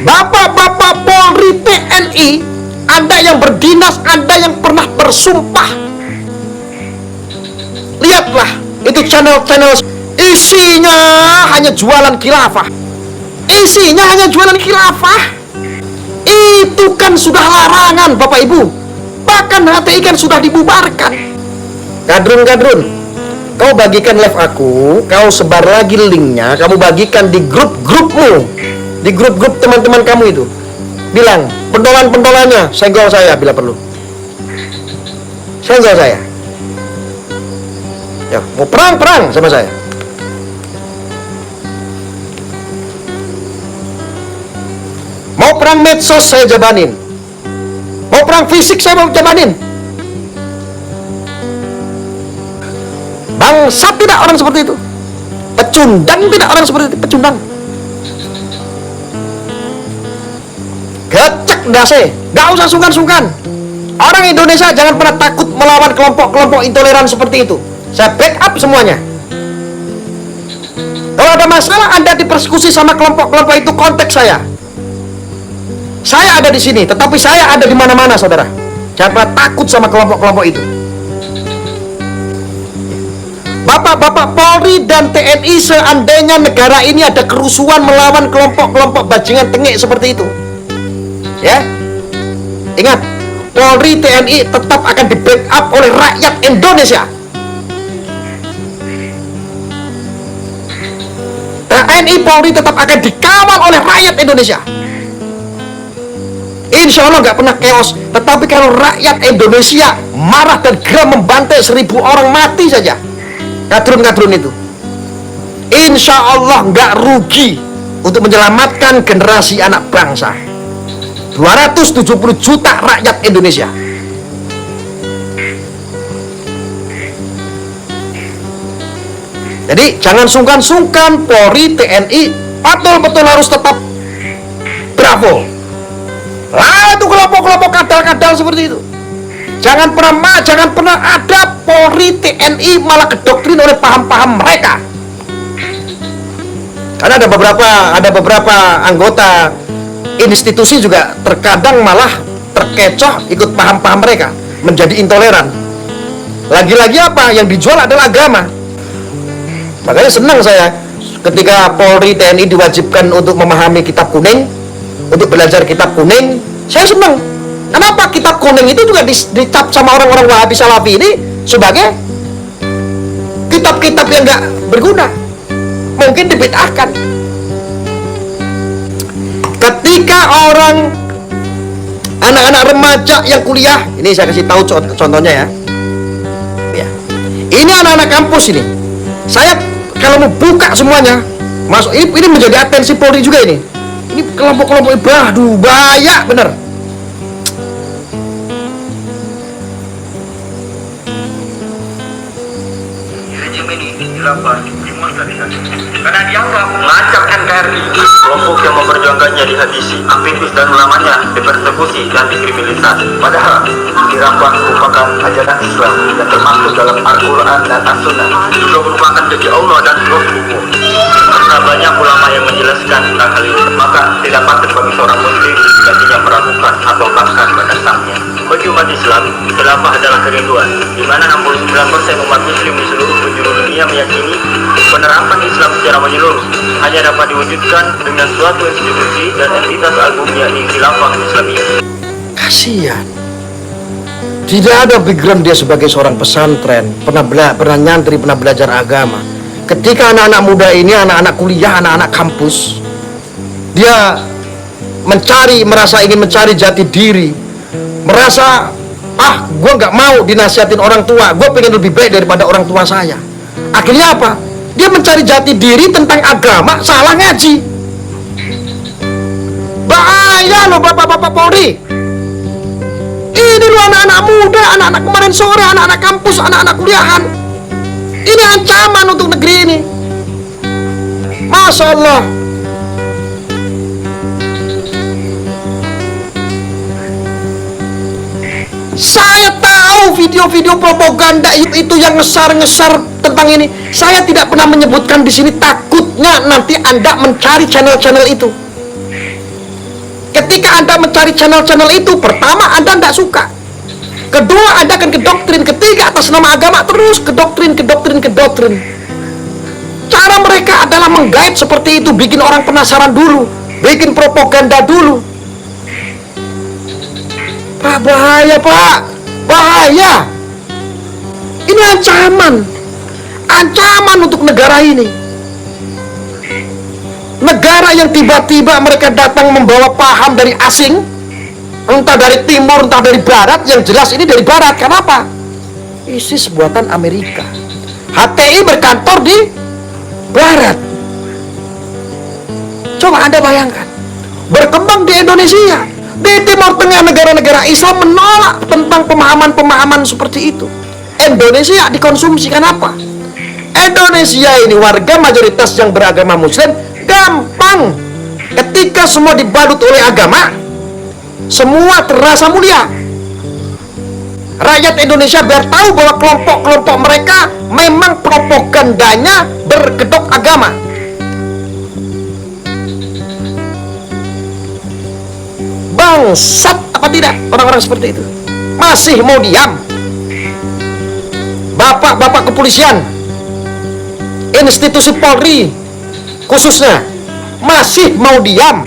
Bapak-bapak Polri, TNI, Anda yang berdinas, Anda yang pernah bersumpah, lihatlah itu channel-channel, isinya hanya jualan khilafah. Isinya hanya jualan khilafah. Itu kan sudah larangan, Bapak Ibu. Bahkan HTI kan sudah dibubarkan. Kadrun, kau bagikan live aku, kau sebar lagi linknya, kamu bagikan di grup-grupmu, di grup-grup teman-teman kamu itu. Bilang, pentolan-pentolannya senggol saya bila perlu. Senggol saya. Ya, mau perang-perang sama saya. Mau perang medsos saya jabanin. Mau perang fisik saya mau jabanin. Bangsat tidak orang seperti itu. Pecundang tidak orang seperti itu. Pecundang. Gecek dase. Gak usah sungkan-sungkan. Orang Indonesia jangan pernah takut melawan kelompok-kelompok intoleran seperti itu. Saya backup semuanya. Kalau ada masalah Anda dipersekusi sama kelompok-kelompok itu, kontak saya. Saya ada di sini, tetapi saya ada di mana-mana, saudara. Jangan pernah takut sama kelompok-kelompok itu. Bapak-bapak Polri dan TNI, seandainya negara ini ada kerusuhan melawan kelompok-kelompok bajingan tengik seperti itu, ya, ingat, Polri, TNI tetap akan di backup oleh rakyat Indonesia. TNI, Polri tetap akan dikawal oleh rakyat Indonesia. Insya Allah nggak pernah chaos. Tetapi kalau rakyat Indonesia marah dan geram membantai 1000 orang mati saja, kadrun-kadrun itu, insya Allah nggak rugi untuk menyelamatkan generasi anak bangsa. 270 juta rakyat Indonesia. Jadi jangan sungkan-sungkan. Polri, TNI betul-betul harus tetap bravo. Lah itu kelompok-kelompok kadal-kadal seperti itu. Jangan pernah ada Polri, TNI malah kedoktrin oleh paham-paham mereka. Karena ada beberapa anggota institusi juga terkadang malah terkecoh ikut paham-paham mereka, menjadi intoleran. Lagi-lagi apa? Yang dijual adalah agama. Makanya senang saya ketika Polri, TNI diwajibkan untuk memahami kitab kuning, untuk belajar kitab kuning. Saya senang. Kenapa? Kitab kuning itu juga dicap sama orang-orang Wahabi Salafi ini sebagai kitab-kitab yang gak berguna, mungkin dibid'ahkan. Ketika anak-anak remaja yang kuliah, ini saya kasih tahu contohnya ya. Ini anak-anak kampus ini. Saya kalau mau buka semuanya, masuk ini menjadi atensi Polri juga ini. Ini kelompok-kelompok aduh bahaya bener. Rejim ini dilakukan di masa karena dianggap mengacak NKRI. Kelompok yang memperjuangkannya dihabisi, aktivis dan ulamanya dipersekusi dan diskriminalisasi. Padahal dirambah merupakan ajaran Islam dan termasuk dalam Al-Quran dan As-Sunnah, juga merupakan janji Allah dan Rasulullah. Karena banyak ulama yang menjelaskan tentang hal ini, maka tidak patut bagi seorang muslim gantinya meragukan atau bahkan menentangnya. Bagi umat Islam, khilafah adalah kerinduan, di mana 69% umat muslim di seluruh penjuru dunia meyakini penerapan Islam secara menyeluruh hanya dapat diwujudkan dengan suatu institusi dan entitas agung, yakni khilafah Islamiyah. Kasihan. Tidak ada background dia sebagai seorang pesantren, pernah nyantri, pernah belajar agama. Ketika anak-anak muda ini, anak-anak kuliah, anak-anak kampus, dia merasa ingin mencari jati diri, merasa gue nggak mau dinasihatin orang tua, gue pengen lebih baik daripada orang tua saya. Akhirnya apa? Dia mencari jati diri tentang agama, salah ngaji. Bahaya loh bapak-bapak Polri. Ini loh anak-anak muda, anak-anak kemarin sore, anak-anak kampus, anak-anak kuliahan. Ini ancaman untuk negeri ini. Masya Allah. Saya tahu video-video propaganda itu yang ngesar-ngesar tentang ini. Saya tidak pernah menyebutkan di sini, takutnya nanti Anda mencari channel-channel itu. Anda mencari channel-channel itu, pertama Anda tidak suka, kedua Anda akan kedoktrin, ketiga atas nama agama terus kedoktrin. Cara mereka adalah menggait seperti itu, bikin orang penasaran dulu, bikin propaganda dulu. Pak, bahaya Pak, bahaya. Ini ancaman untuk negara ini. Negara yang tiba-tiba mereka datang membawa paham dari asing, entah dari timur, entah dari barat. Yang jelas ini dari barat. Kenapa? ISIS buatan Amerika, HTI berkantor di barat. Coba Anda bayangkan, berkembang di Indonesia, di Timur Tengah, negara-negara Islam menolak tentang pemahaman-pemahaman seperti itu. Indonesia dikonsumsikan apa? Indonesia ini warga mayoritas yang beragama Muslim, gampang. Ketika semua dibalut oleh agama, semua terasa mulia. Rakyat Indonesia biar tahu bahwa kelompok-kelompok mereka memang propagandanya berkedok agama. Bangsat apa tidak orang-orang seperti itu? Masih mau diam? Bapak-bapak kepolisian, institusi Polri khususnya, masih mau diam?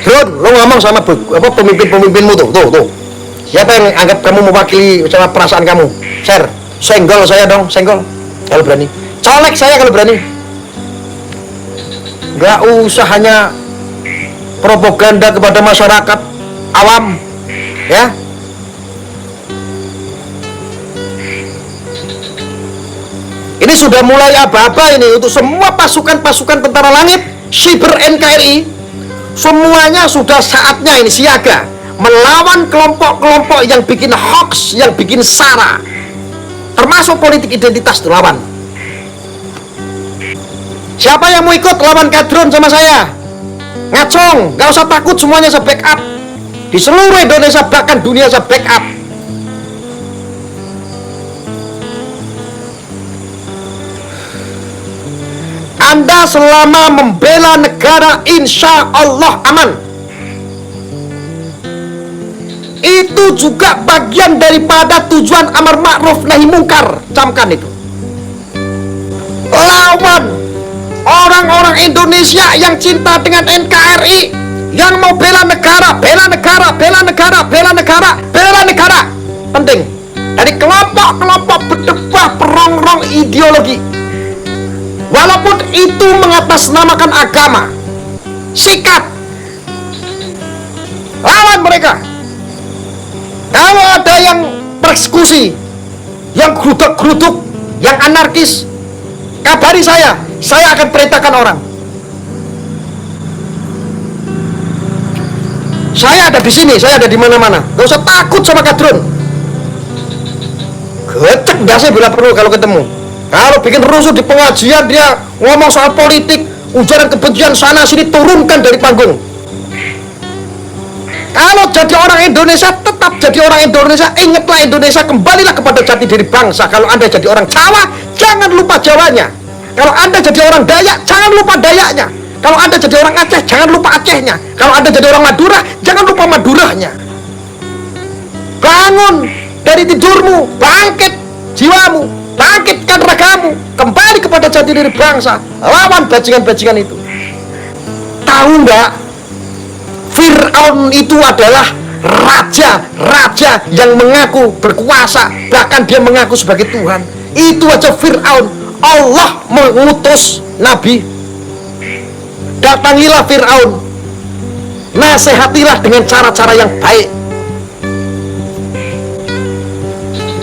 Drone, lo ngomong sama pemimpin-pemimpinmu tuh. Siapa yang anggap kamu mewakili sama perasaan kamu? Share, senggol saya dong, senggol kalau berani. Colek saya kalau berani. Gak usah hanya propaganda kepada masyarakat awam, ya. Ini sudah mulai aba-aba ini untuk semua pasukan-pasukan tentara langit, siber NKRI. Semuanya sudah saatnya ini siaga melawan kelompok-kelompok yang bikin hoax, yang bikin sara, termasuk politik identitas itu lawan. Siapa yang mau ikut lawan kadron sama saya? Ngacong, gak usah takut, semuanya saya backup. Di seluruh Indonesia bahkan dunia saya backup. Anda selama membela negara insya Allah aman. Itu juga bagian daripada tujuan amar ma'ruf nahi mungkar. Camkan itu. Lawan orang-orang Indonesia yang cinta dengan NKRI, yang mau bela negara. Penting. Dari kelompok-kelompok berdebah perongrong ideologi, walaupun itu mengatasnamakan agama, sikat, lawan mereka. Kalau ada yang persekusi, yang geruduk-geruduk, yang anarkis, kabari saya akan perintahkan orang. Saya ada di sini, saya ada di mana-mana. Gak usah takut sama kadrun. Gecek biasa bila perlu kalau ketemu. Kalau bikin rusuh di pengajian, dia ngomong soal politik, ujaran kebencian sana sini, turunkan dari panggung. Kalau jadi orang Indonesia, tetap jadi orang Indonesia. Ingatlah Indonesia, kembalilah kepada jati diri bangsa. Kalau Anda jadi orang Jawa, jangan lupa Jawanya. Kalau Anda jadi orang Dayak, jangan lupa Dayaknya. Kalau Anda jadi orang Aceh, jangan lupa Acehnya. Kalau Anda jadi orang Madura, jangan lupa Maduranya. Bangun dari tidurmu, bangkit jiwamu, bangkitkan ragamu, kembali kepada jati diri bangsa, lawan bajingan-bajingan itu. Tahu nggak? Fir'aun itu adalah raja yang mengaku berkuasa, bahkan dia mengaku sebagai Tuhan. Itu aja Fir'aun. Allah mengutus Nabi, datangilah Fir'aun, nasihatilah dengan cara-cara yang baik.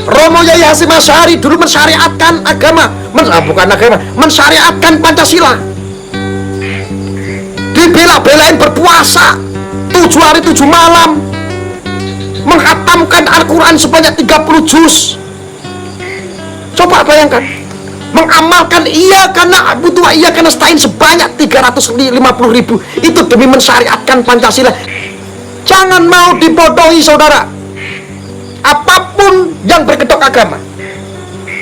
Romo Yai Hasyim Asy'ari dulu mensyariatkan agama, mensyariatkan Pancasila. Dibela-belain berpuasa 7 hari 7 malam, menghatamkan Al-Quran sebanyak 30 juz. Coba bayangkan, mengamalkan iya karena butuh iya karena nasta'in sebanyak 350.000 itu demi mensyariatkan Pancasila. Jangan mau dibodohi saudara. Apapun yang berkedok agama,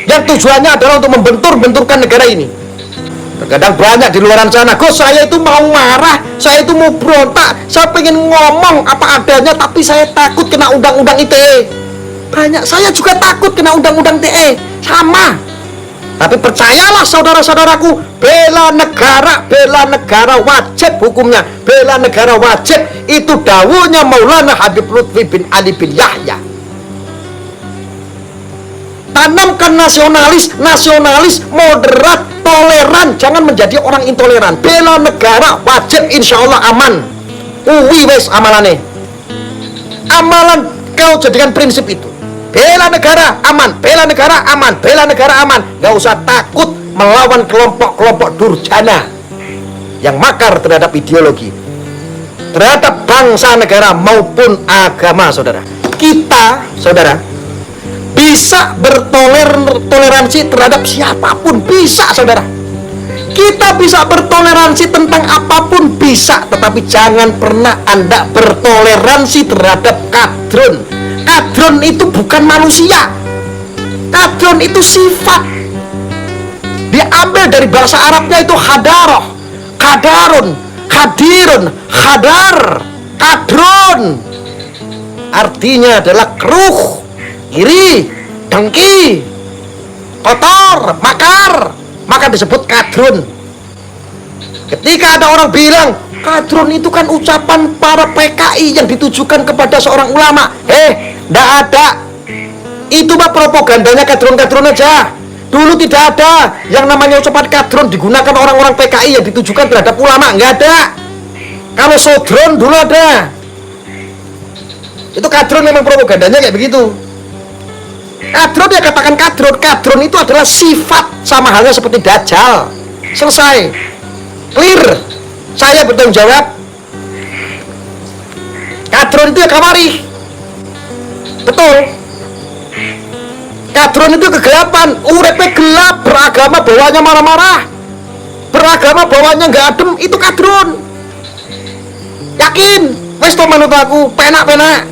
yang tujuannya adalah untuk membentur-benturkan negara ini, Terkadang banyak di luaran sana, Gus, saya itu mau marah, saya itu mau berontak, saya pengen ngomong apa adanya, tapi saya takut kena undang-undang ITE. Banyak, saya juga takut kena undang-undang ITE, sama. Tapi percayalah saudara-saudaraku, bela negara wajib hukumnya, bela negara wajib. Itu dawuhnya Maulana Habib Lutfi bin Ali bin Yahya. Tanamkan nasionalis moderat, toleran, jangan menjadi orang intoleran. Bela negara wajib, insya Allah aman. Uwi wes amalane. Amalan kau jadikan prinsip itu. Bela negara aman, bela negara aman, bela negara aman. Gak usah takut melawan kelompok-kelompok durjana yang makar terhadap ideologi, terhadap bangsa negara maupun agama, saudara. Kita, saudara, bisa bertoleransi terhadap siapapun, bisa, saudara. Kita bisa bertoleransi tentang apapun, bisa. Tetapi jangan pernah Anda bertoleransi terhadap kadrun. Kadrun itu bukan manusia. Kadrun itu sifat. Diambil dari bahasa Arabnya itu hadaroh, kadarun, kadirun, hadar, kadrun. Artinya adalah keruh, iri, dengki, kotor, makar, maka disebut kadrun. Ketika ada orang bilang kadrun itu kan ucapan para PKI yang ditujukan kepada seorang ulama, ndak ada. Itu mah propagandanya kadrun-kadrun aja. Dulu tidak ada yang namanya ucapan kadrun digunakan orang-orang PKI yang ditujukan terhadap ulama, nggak ada. Kalau sodron dulu ada. Itu kadrun memang propagandanya kayak begitu. Kadrun ya katakan kadrun. Kadrun itu adalah sifat, sama halnya seperti dajjal. Selesai. Clear. Saya bertanggung jawab. Kadrun itu ya kamari. Betul. Kadrun itu kegelapan. Uripnya gelap, beragama bawahnya marah-marah, beragama bawahnya nggak adem. Itu kadrun. Yakin? Wes to manut aku, penak-penak.